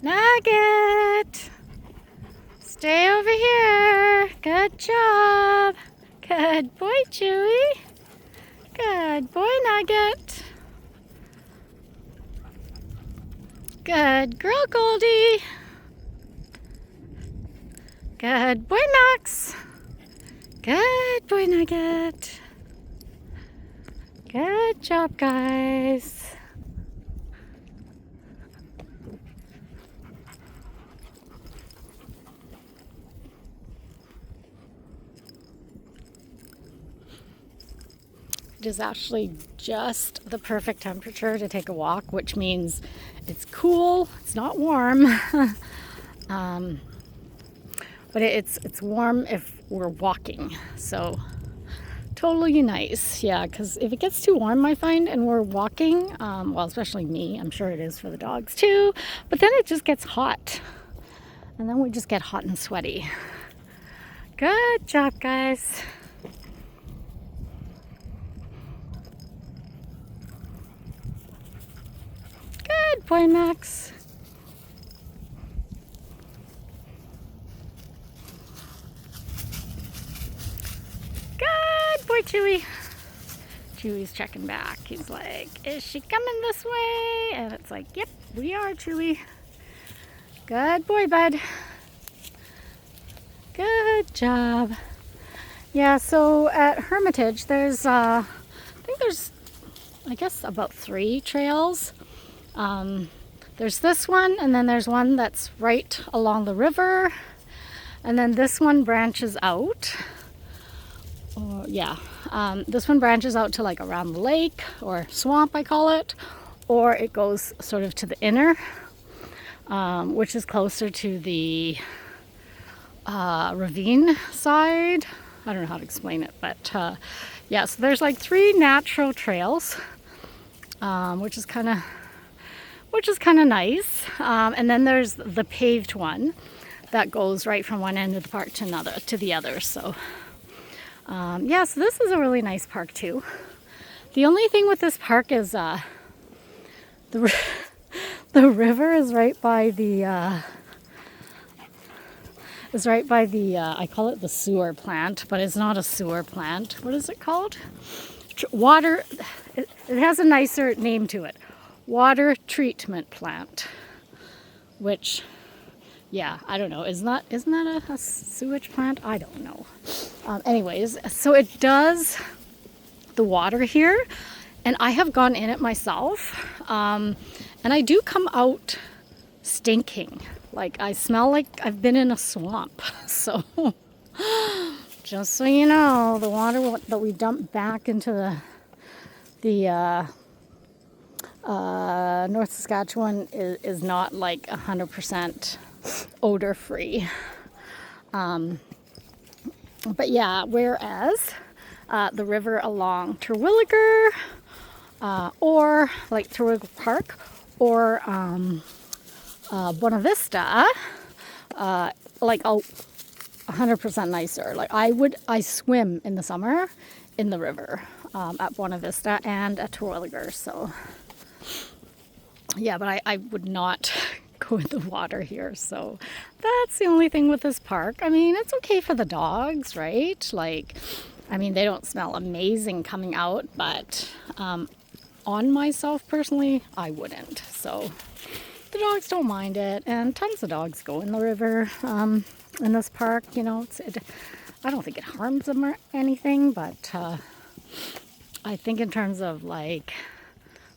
Nugget! Stay over here. Good job. Good boy, Chewy. Good boy, Nugget. Good girl, Goldie. Good boy, Max. Good boy, Nugget. Good job, guys. It is actually just the perfect temperature to take a walk, which means it's cool, it's not warm, but it's warm if we're walking, so totally nice. Yeah, because if it gets too warm, I find, and we're walking, well, especially me, I'm sure it is for the dogs too, but then it just gets hot, and then we just get hot and sweaty. Good job, guys. Good boy, Max. Good boy, Chewy. Chewy's checking back. He's like, is she coming this way? And it's like, yep, we are, Chewy. Good boy, bud. Good job. Yeah, so at Hermitage, there's, I think there's, I guess, about 3 trails. There's this one, and then there's one that's right along the river, and then this one branches out. This one branches out to like around the lake or swamp, I call it, or it goes sort of to the inner, which is closer to the ravine side. I don't know how to explain it, but yeah, so there's like 3 natural trails, which is kind of nice. And then there's the paved one that goes right from one end of the park to the other. So yeah, so this is a really nice park too. The only thing with this park is the river is right by the I call it the sewer plant, but it's not a sewer plant. What is it called? Water. It has a nicer name to it. Water treatment plant. Which, yeah, I don't know. Isn't that a sewage plant? I don't know. Anyways, so it does the water here, and I have gone in it myself, and I do come out stinking. Like, I smell like I've been in a swamp. So just so you know, the water that we dump back into the North Saskatchewan is not like 100% odor free. But yeah, whereas the river along Terwilliger, or like Terwilliger Park, or Buena Vista, like 100% nicer. Like I swim in the summer in the river at Buena Vista and at Terwilliger. So yeah, but I would not go in the water here. So that's the only thing with this park. I mean, it's okay for the dogs, right? Like, I mean, they don't smell amazing coming out, but on myself personally, I wouldn't. So the dogs don't mind it, and tons of dogs go in the river in this park. You know, I don't think it harms them or anything, but I think in terms of like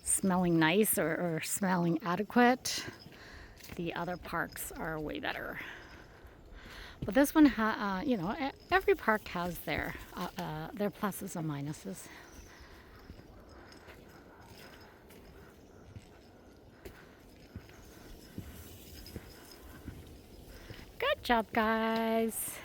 smelling nice or smelling adequate, the other parks are way better. But this one, you know, every park has their pluses and minuses. Good job, guys.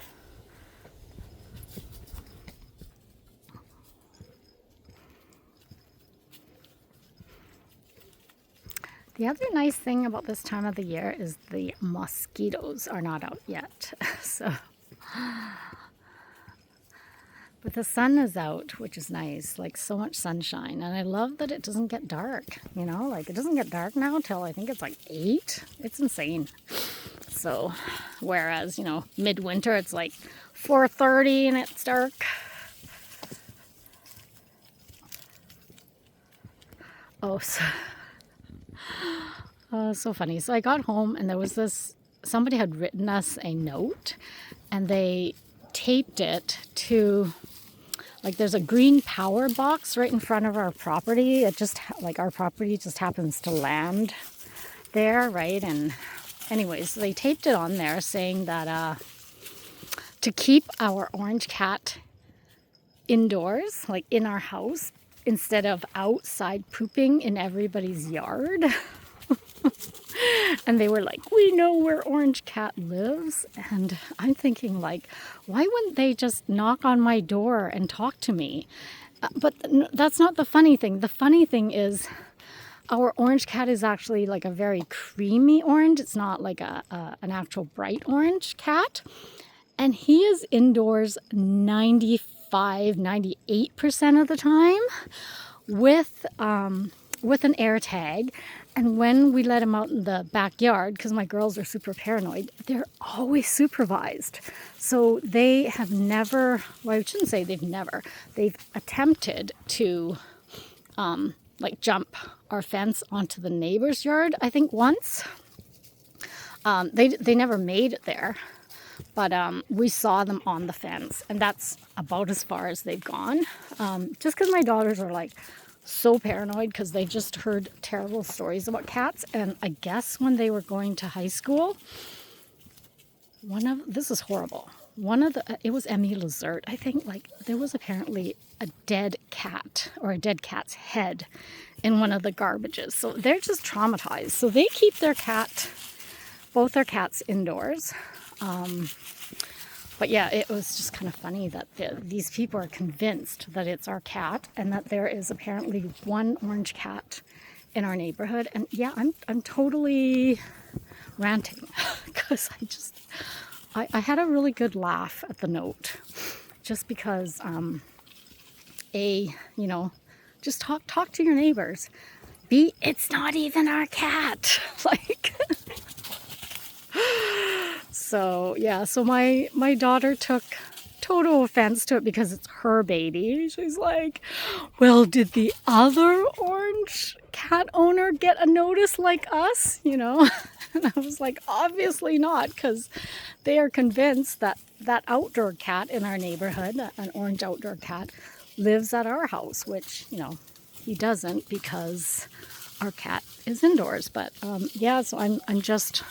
The other nice thing about this time of the year is the mosquitoes are not out yet. So, But the sun is out, which is nice, like so much sunshine. And I love that it doesn't get dark, you know, like it doesn't get dark now till I think it's like 8. It's insane. So, whereas, you know, midwinter it's like 4:30 and it's dark. Oh, so funny. So I got home and there was somebody had written us a note and they taped it to, like, there's a green power box right in front of our property. It just, like, our property just happens to land there, right? And anyways, they taped it on there saying that to keep our orange cat indoors, like in our house, instead of outside pooping in everybody's yard. And they were like, we know where Orange Cat lives. And I'm thinking, like, why wouldn't they just knock on my door and talk to me? But that's not the funny thing. The funny thing is our Orange Cat is actually like a very creamy orange. It's not like an actual bright orange cat. And he is indoors 98% of the time with an air tag. And when we let him out in the backyard, because my girls are super paranoid, they're always supervised. So they have never, well, I shouldn't say they've attempted to like jump our fence onto the neighbor's yard, I think once. They never made it there. But we saw them on the fence, and that's about as far as they've gone. Just because my daughters are like so paranoid because they just heard terrible stories about cats. And I guess when they were going to high school, this is horrible. It was Emmy Lazert, I think, like there was apparently a dead cat or a dead cat's head in one of the garbages. So they're just traumatized. So they keep both their cats indoors. But yeah, it was just kind of funny that these people are convinced that it's our cat and that there is apparently one orange cat in our neighborhood. And yeah, I'm totally ranting because I had a really good laugh at the note just because, you know, just talk to your neighbors. It's not even our cat. Like... So yeah, so my daughter took total offense to it because it's her baby. She's like, well, did the other orange cat owner get a notice like us, you know? And I was like, obviously not, because they are convinced that that outdoor cat in our neighborhood, an orange outdoor cat, lives at our house, which, you know, he doesn't because our cat is indoors. But yeah, so I'm just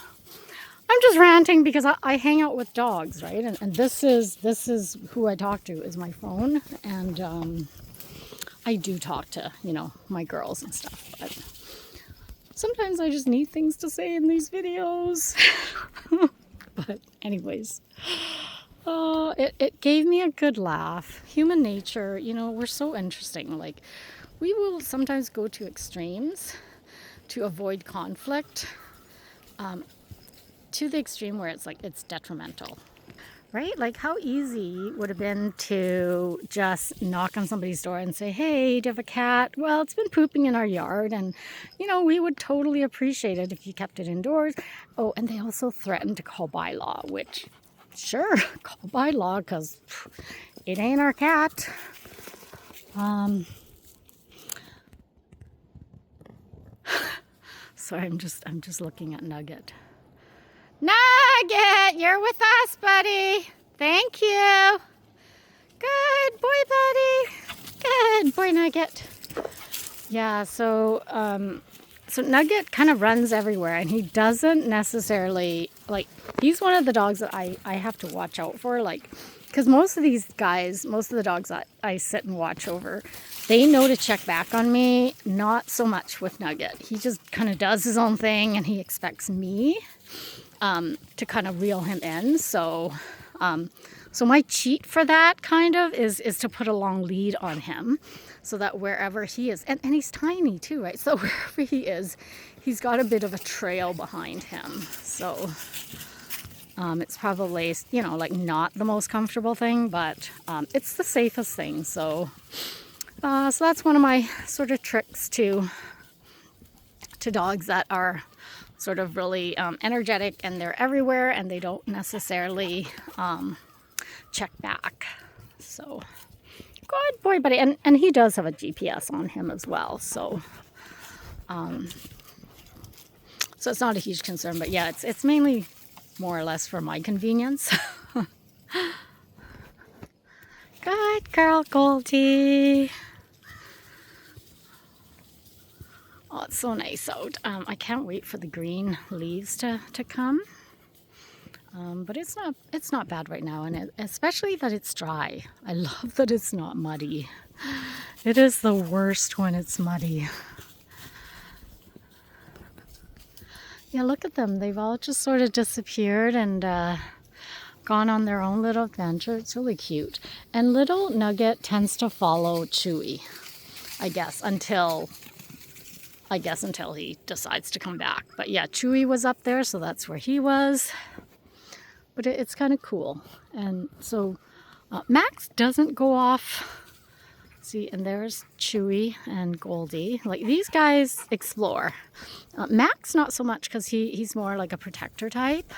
ranting because I hang out with dogs, right? And this is who I talk to is my phone. And I do talk to, you know, my girls and stuff. But sometimes I just need things to say in these videos. But anyways, it gave me a good laugh. Human nature, you know, we're so interesting. Like, we will sometimes go to extremes to avoid conflict. To the extreme where it's detrimental, right? Like, how easy would have been to just knock on somebody's door and say, hey, do you have a cat? Well, it's been pooping in our yard, and, you know, we would totally appreciate it if you kept it indoors. Oh, and they also threatened to call by law, which, sure, call by law, because it ain't our cat. Sorry, I'm just looking at Nugget. Nugget, you're with us, buddy. Thank you. Good boy, buddy. Good boy, Nugget. Yeah, so Nugget kind of runs everywhere, and he doesn't necessarily, like, he's one of the dogs that I have to watch out for, like, because most of the dogs that I sit and watch over, they know to check back on me. Not so much with Nugget. He just kind of does his own thing, and he expects me to kind of reel him in. So my cheat for that kind of is to put a long lead on him so that wherever he is, and he's tiny too, right? So wherever he is, he's got a bit of a trail behind him. So It's probably, you know, like not the most comfortable thing, but it's the safest thing. So, so that's one of my sort of tricks to dogs that are sort of really energetic and they're everywhere and they don't necessarily check back. So, good boy, buddy. And he does have a GPS on him as well. So, so it's not a huge concern, but yeah, it's mainly more or less for my convenience. Good girl, Goldie. Oh, it's so nice out. I can't wait for the green leaves to come. But it's not bad right now, and especially that it's dry. I love that it's not muddy. It is the worst when it's muddy. Yeah, look at them. They've all just sort of disappeared and gone on their own little adventure. It's really cute. And little Nugget tends to follow Chewy, I guess until he decides to come back. But yeah, Chewy was up there, so that's where he was. But it's kind of cool. And so Max doesn't go off. See, and there's Chewy and Goldie. Like, these guys explore. Max, not so much, because he's more like a protector type.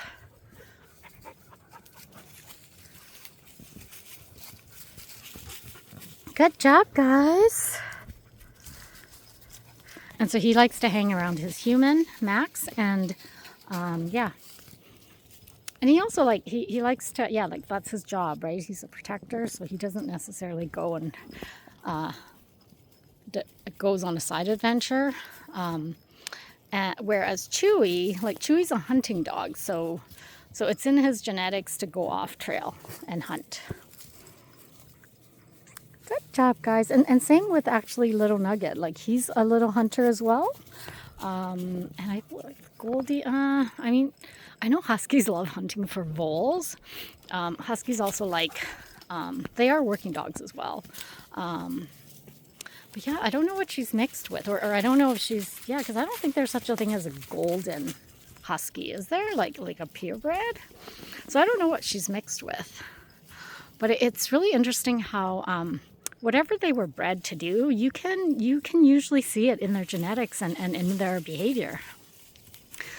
Good job, guys. And so he likes to hang around his human, Max, and yeah. And he also, like, he likes to, yeah, like, that's his job, right? He's a protector, so he doesn't necessarily go and goes on a side adventure. Whereas Chewy, like, Chewy's a hunting dog, so it's in his genetics to go off trail and hunt. Good job, guys. And same with actually little Nugget. Like, he's a little hunter as well. And Goldie, I mean, I know Huskies love hunting for voles. Huskies also like, they are working dogs as well. But yeah, I don't know what she's mixed with, or I don't know if she's, yeah, because I don't think there's such a thing as a golden husky, is there? Like a purebred? So I don't know what she's mixed with. But it's really interesting how whatever they were bred to do, you can usually see it in their genetics and in their behavior.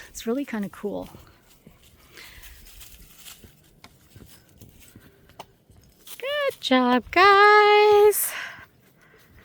It's really kind of cool. Good job, guys.